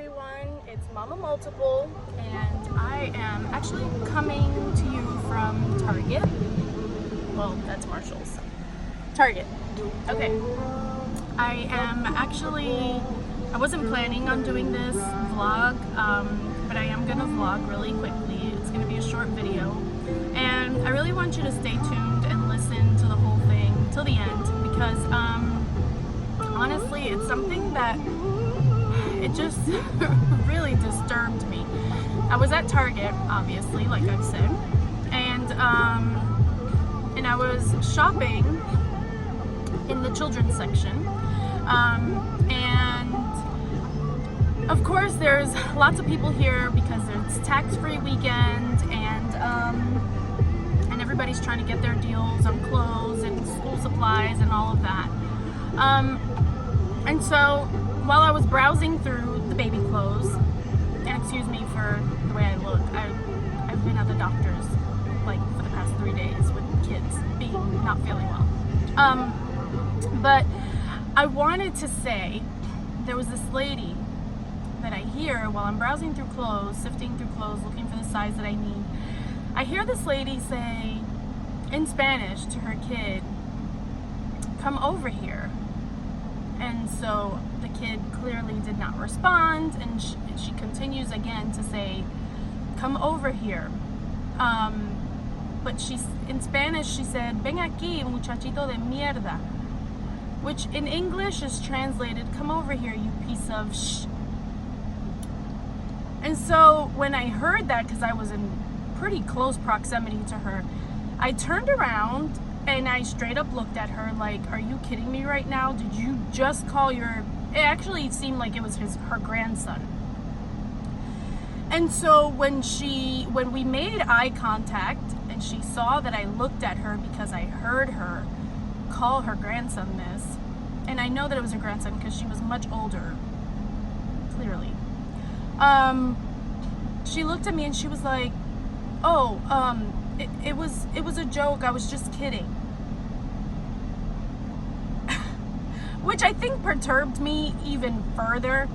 everyone, it's Mama Multiple, and I am actually coming to you from Target. Well, that's Marshall's. Target. Okay. I wasn't planning on doing this vlog, but I am going to vlog really quickly. It's going to be a short video, and I really want you to stay tuned and listen to the whole thing till the end, because honestly, it's something that it just really disturbed me. I was at Target, obviously, like I've said, and I was shopping in the children's section, and of course there's lots of people here because it's tax-free weekend, and everybody's trying to get their deals on clothes and school supplies and all of that. And so while I was browsing through the baby clothes, and excuse me for the way I look, I've been at the doctor's like for the past 3 days with kids not feeling well. But I wanted to say, there was this lady that I hear while I'm browsing through clothes, sifting through clothes, looking for the size that I need. I hear this lady say in Spanish to her kid, "Come over here." And so the kid clearly did not respond, and she continues again to say, "Come over here." But in Spanish she said, "Ven aquí, muchachito de mierda," which in English is translated, "Come over here, you piece of sh." And so when I heard that, because I was in pretty close proximity to her, I turned around and I straight up looked at her like, "Are you kidding me right now? Did you just call your..." It actually seemed like it was her grandson. And so when we made eye contact and she saw that I looked at her because I heard her call her grandson this, and I know that it was her grandson because she was much older, clearly. She looked at me and she was like, "Oh, it was a joke. I was just kidding." Which I think perturbed me even further,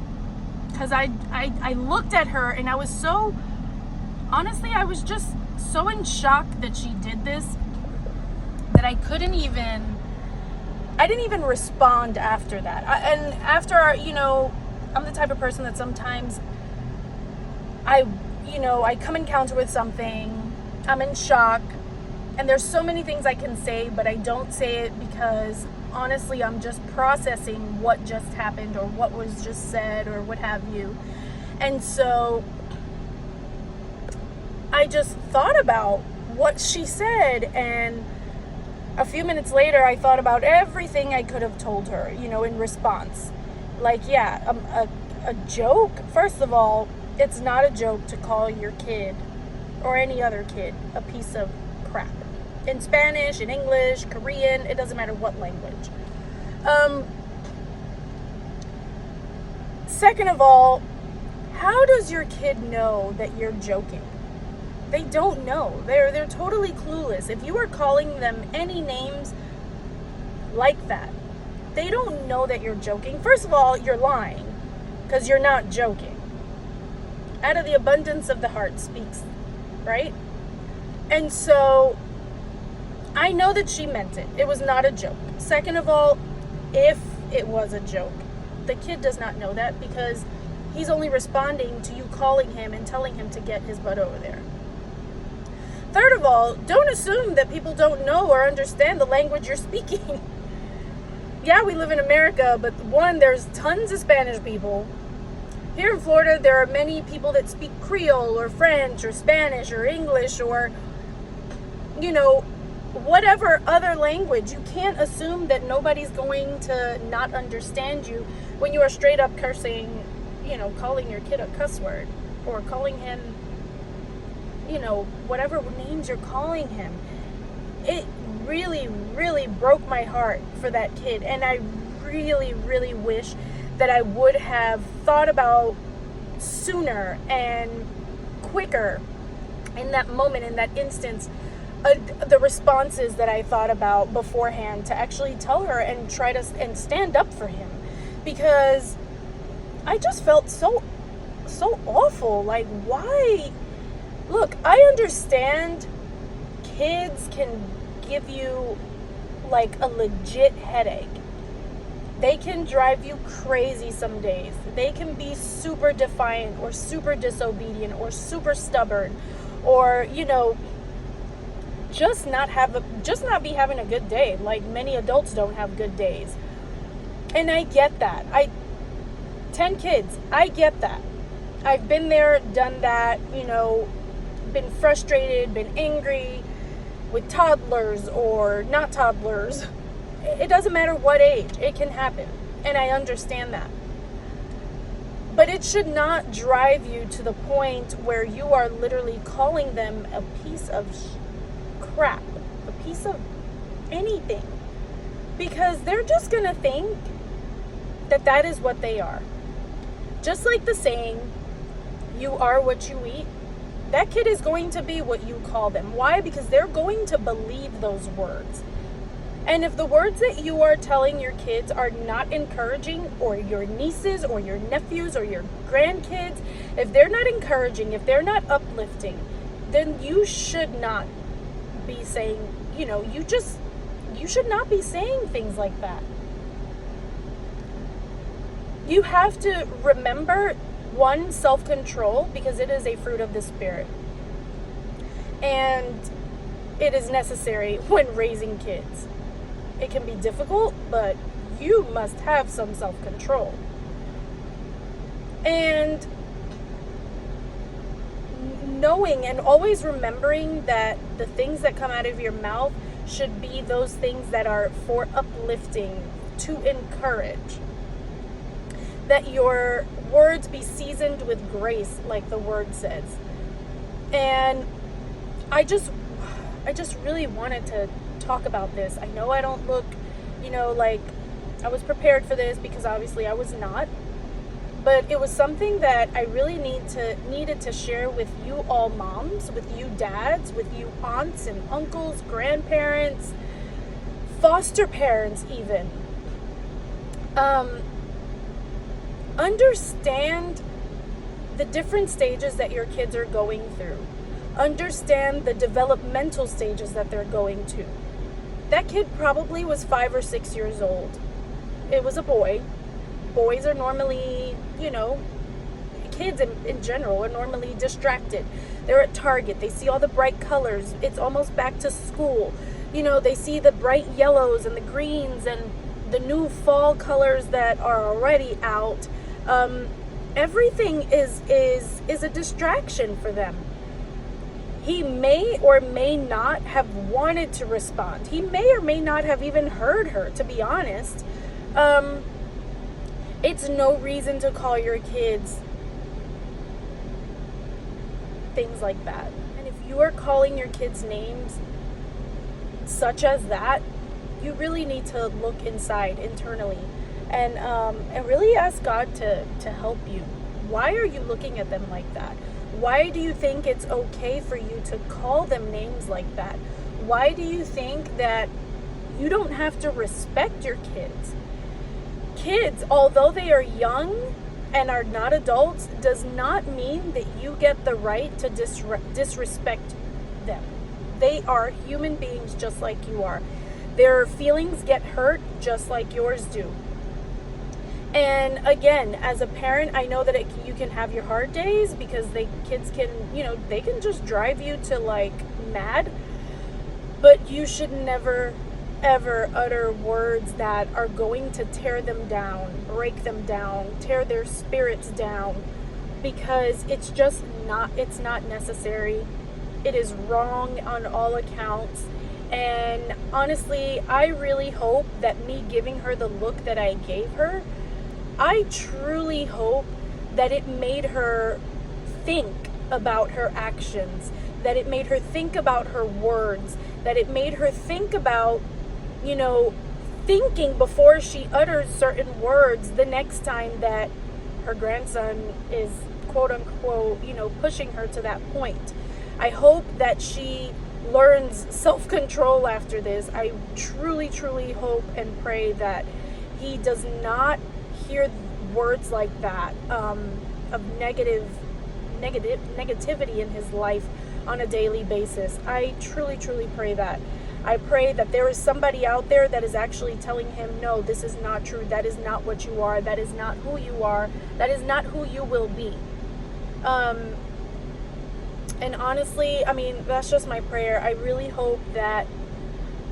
because I looked at her and I was so, honestly, I was just so in shock that she did this that I didn't even respond after that. And after, I'm the type of person that sometimes I come encounter with something, I'm in shock, and there's so many things I can say, but I don't say it because honestly I'm just processing what just happened or what was just said or what have you. And so I just thought about what she said, and a few minutes later I thought about everything I could have told her, in response. Like, yeah, a joke? First of all, it's not a joke to call your kid or any other kid a piece of crap. In Spanish, in English, Korean, it doesn't matter what language. Second of all, how does your kid know that you're joking? They don't know. They're totally clueless. If you are calling them any names like that, they don't know that you're joking. First of all, you're lying, because you're not joking. Out of the abundance of the heart speaks, right? And so I know that she meant it. It was not a joke. Second of all, if it was a joke, the kid does not know that because he's only responding to you calling him and telling him to get his butt over there. Third of all, don't assume that people don't know or understand the language you're speaking. Yeah, we live in America, but one, there's tons of Spanish people. Here in Florida, there are many people that speak Creole or French or Spanish or English or, whatever other language. You can't assume that nobody's going to not understand you when you are straight up cursing, calling your kid a cuss word or calling him, whatever names you're calling him. It really, really broke my heart for that kid, and I really, really wish that I would have thought about sooner and quicker in that moment, in that instance, the responses that I thought about beforehand to actually tell her and try to and stand up for him, because I just felt so so awful. Like, why? Look, I understand kids can give you like a legit headache. They can drive you crazy some days. They can be super defiant or super disobedient or super stubborn, or, you know, just not be having a good day. Like, many adults don't have good days. And I get that. 10 kids, I get that. I've been there, done that, you know, been frustrated, been angry with toddlers or not toddlers. It doesn't matter what age, it can happen. And I understand that. But it should not drive you to the point where you are literally calling them a piece of crap, a piece of anything. Because they're just going to think that that is what they are. Just like the saying, you are what you eat. That kid is going to be what you call them. Why? Because they're going to believe those words. And if the words that you are telling your kids are not encouraging, or your nieces or your nephews or your grandkids, if they're not encouraging, if they're not uplifting, then you should not be saying, you know, you should not be saying things like that. You have to remember, one, self-control, because it is a fruit of the Spirit. And it is necessary when raising kids. It can be difficult, but you must have some self-control. And knowing and always remembering that the things that come out of your mouth should be those things that are for uplifting, to encourage. That your words be seasoned with grace, like the word says. And I just really wanted to talk about this. I know I don't look, you know, like I was prepared for this, because obviously I was not. But it was something that I really needed to share with you all moms, with you dads, with you aunts and uncles, grandparents, foster parents even. Understand the different stages that your kids are going through. Understand the developmental stages that they're going to. That kid probably was 5 or 6 years old. It was a boy. Boys are normally, you know, kids in general are normally distracted. They're at Target. They see all the bright colors. It's almost back to school. You know, they see the bright yellows and the greens and the new fall colors that are already out. Everything is a distraction for them. He may or may not have wanted to respond. He may or may not have even heard her, to be honest. It's no reason to call your kids things like that. And if you are calling your kids names such as that, you really need to look inside internally and really ask God to help you. Why are you looking at them like that? Why do you think it's okay for you to call them names like that? Why do you think that you don't have to respect your kids? Kids, although they are young and are not adults, does not mean that you get the right to disrespect them. They are human beings just like you are. Their feelings get hurt just like yours do. And again, as a parent, I know that you can have your hard days, because kids can, you know, they can just drive you to like mad. But you should never, ever utter words that are going to tear them down, break them down, tear their spirits down, because it's not necessary. It is wrong on all accounts. And honestly, I really hope that me giving her the look that I gave her, I truly hope that it made her think about her actions, that it made her think about her words, that it made her think about, you know, thinking before she utters certain words the next time that her grandson is quote unquote, you know, pushing her to that point. I hope that she learns self-control after this. I truly, truly hope and pray that he does not hear words like that of negativity in his life on a daily basis. I truly, truly pray that. I pray that there is somebody out there that is actually telling him, no, this is not true. That is not what you are. That is not who you are. That is not who you will be. And honestly, I mean, that's just my prayer. I really hope that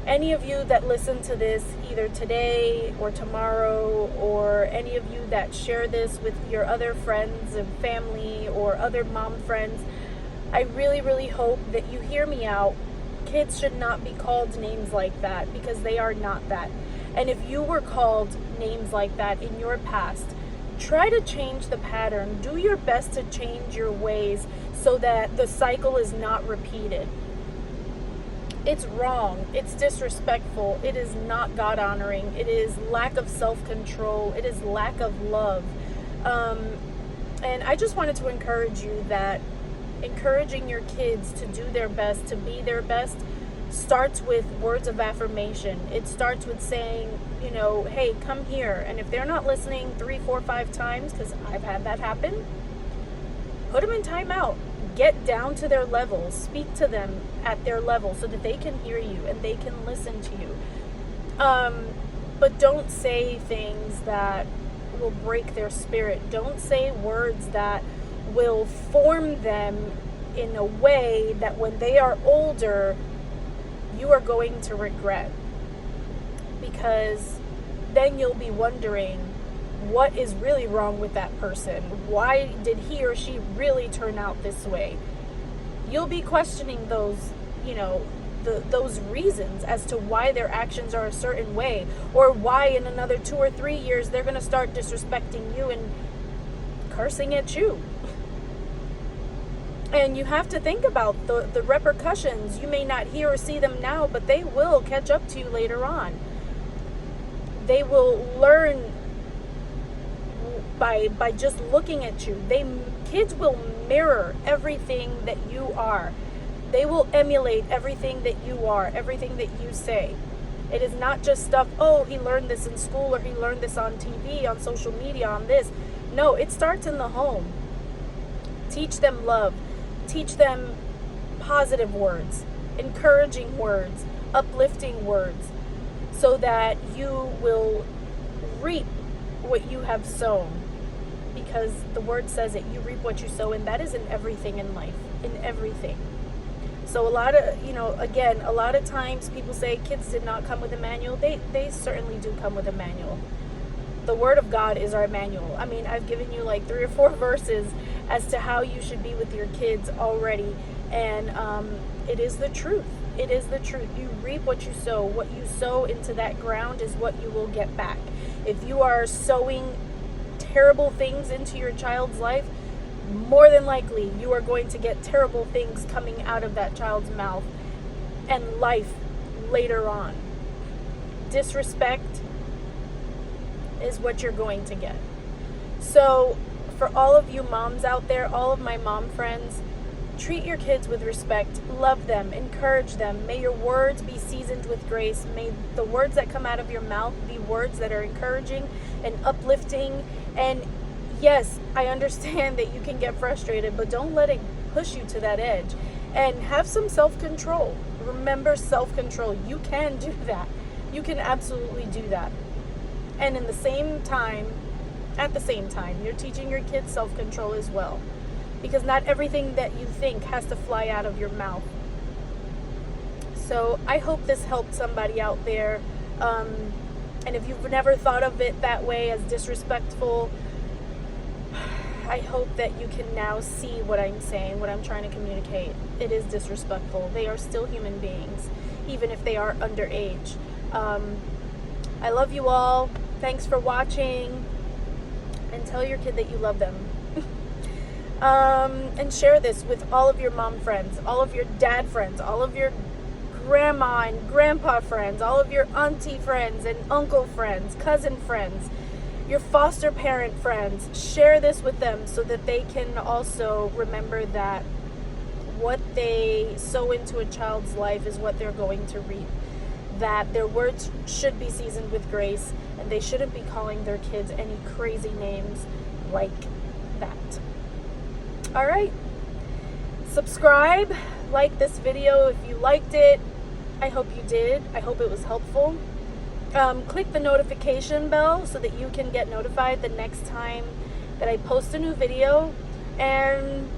any of you that listen to this either today or tomorrow, or any of you that share this with your other friends and family or other mom friends, I really, really hope that you hear me out. Kids should not be called names like that, because they are not that. And if you were called names like that in your past, try to change the pattern. Do your best to change your ways so that the cycle is not repeated. It's wrong. It's disrespectful. It is not God honoring. It is lack of self-control. It is lack of love. And I just wanted to encourage you that encouraging your kids to do their best, to be their best, starts with words of affirmation. It starts with saying, you know, hey, come here. And if they're not listening 3, 4, 5 times, because I've had that happen, put them in timeout. Get down to their level. Speak to them at their level so that they can hear you and they can listen to you. But don't say things that will break their spirit. Don't say words that will form them in a way that when they are older, you are going to regret. Because then you'll be wondering, what is really wrong with that person? Why did he or she really turn out this way? You'll be questioning those, you know, those reasons as to why their actions are a certain way, or why in another 2 or 3 years they're going to start disrespecting you and cursing at you. And you have to think about the repercussions. You may not hear or see them now, but they will catch up to you later on. They will learn by just looking at you. Kids will mirror everything that you are. They will emulate everything that you are, everything that you say. It is not just stuff, oh, he learned this in school, or he learned this on TV, on social media, on this. No, it starts in the home. Teach them love. Teach them positive words, encouraging words, uplifting words, so that you will reap what you have sown. Because the word says it, you reap what you sow, and that is in everything in life, in everything. So a lot of times people say kids did not come with a manual. They certainly do come with a manual. The Word of God is our manual. I mean, I've given you like 3 or 4 verses as to how you should be with your kids already, and it is the truth. It is the truth. You reap what you sow. What you sow into that ground is what you will get back. If you are sowing terrible things into your child's life, more than likely you are going to get terrible things coming out of that child's mouth and life later on. Disrespect is what you're going to get. So for all of you moms out there, all of my mom friends, treat your kids with respect, love them, encourage them. May your words be seasoned with grace. May the words that come out of your mouth be words that are encouraging and uplifting. And yes, I understand that you can get frustrated, but don't let it push you to that edge. And have some self-control. Remember self-control. You can do that. You can absolutely do that. And at the same time, you're teaching your kids self-control as well. Because not everything that you think has to fly out of your mouth. So I hope this helped somebody out there. And if you've never thought of it that way, as disrespectful, I hope that you can now see what I'm saying, what I'm trying to communicate. It is disrespectful. They are still human beings, even if they are underage. I love you all. Thanks for watching. And tell your kid that you love them. And share this with all of your mom friends, all of your dad friends, all of your grandma and grandpa friends, all of your auntie friends and uncle friends, cousin friends, your foster parent friends. Share this with them so that they can also remember that what they sow into a child's life is what they're going to reap. That their words should be seasoned with grace, and they shouldn't be calling their kids any crazy names like that. All right. Subscribe, like this video if you liked it. I hope you did. I hope it was helpful. Click the notification bell so that you can get notified the next time that I post a new video. And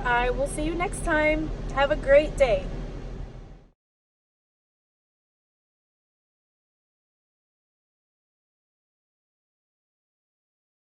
I will see you next time. Have a great day.